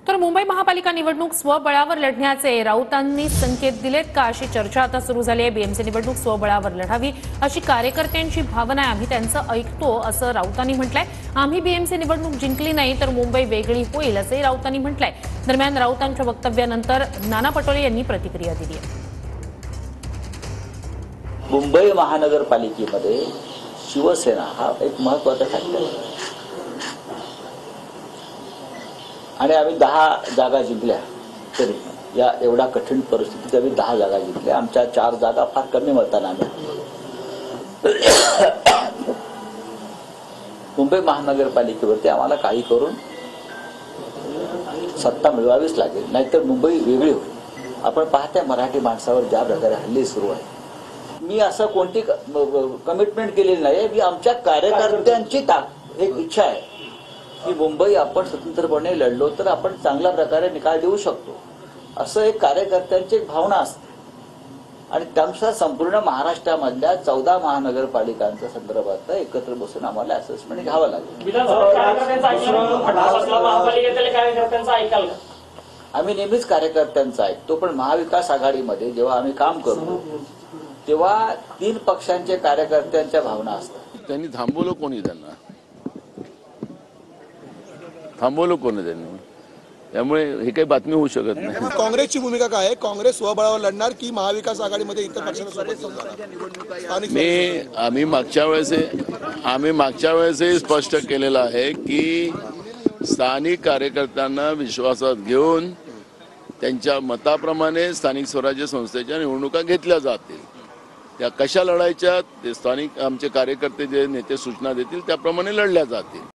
तर मुंबई महापालिका निवडणूक स्वबळावर लढण्याचे राऊतांनी संकेत दिलेत का अशी चर्चा आता सुरू झाली आहे। बीएमसी निवडणूक स्वबळावर लढावी अशी कार्यकर्त्यांची भावना आहे, आम्ही त्यांचं ऐकतो असं राऊतांनी म्हटलंय। आम्ही बीएमसी निवडणूक जिंकली नाही तर मुंबई वेगळी होईल असंही राऊतांनी म्हटलंय। दरम्यान राऊतांच्या वक्तव्यानंतर नाना पटोले यांनी प्रतिक्रिया दिली आहे। मुंबई महानगरपालिकेमध्ये शिवसेना हा एक महत्त्वाचा फॅक्टर आहे आणि आम्ही 10 जागा जिंकल्या। तरी या एवढा कठीण परिस्थितीत आम्ही 10 जागा जिंकल्या। आमच्या 4 जागा फार कमी मतांनी मुंबई महानगरपालिकेवरती आम्हाला काही करून सत्ता मिळवावीच लागेल, नाहीतर मुंबई वेगळी होईल। आपण पाहताय मराठी माणसावर ज्या प्रकारे हल्ले सुरू आहे। मी असं कोणती कमिटमेंट केलेली नाही। मी आमच्या कार्यकर्त्यांची एक इच्छा आहे की मुंबई आपण स्वतंत्रपणे लढलो तर आपण चांगल्या प्रकारे निकाल देऊ शकतो, असं एक कार्यकर्त्यांची भावना असते। आणि त्यानुसार संपूर्ण महाराष्ट्रामधल्या 14 महानगरपालिकांच्या संदर्भात एकत्र बसून आम्हाला असेसमेंट घ्यावं लागेल। आम्ही नेहमीच कार्यकर्त्यांचा ऐकतो, पण महाविकास आघाडीमध्ये जेव्हा आम्ही काम करतो तेव्हा 3 पक्षांच्या कार्यकर्त्यांच्या भावना असतात। त्यांनी थांबवलं कोणी? त्यांना थांबवलं कोणी त्यांनी? त्यामुळे हे काही बातमी होऊ शकत नाही। काँग्रेसची भूमिका काय आहे? काँग्रेस स्वबळावर लढणार की महाविकास आघाडीमध्ये इतर पक्षांसोबत? आम्ही मागच्या वेळेसही स्पष्ट केलेलं आहे की स्थानिक कार्यकर्त्यांना विश्वासात घेऊन त्यांच्या मताप्रमाणे स्थानिक स्वराज्य संस्थेच्या निवडणुका घेतल्या जातील। त्या कशा लढायच्या ते स्थानिक आमचे कार्यकर्ते जे नेते सूचना देतील त्याप्रमाणे लढल्या जातील।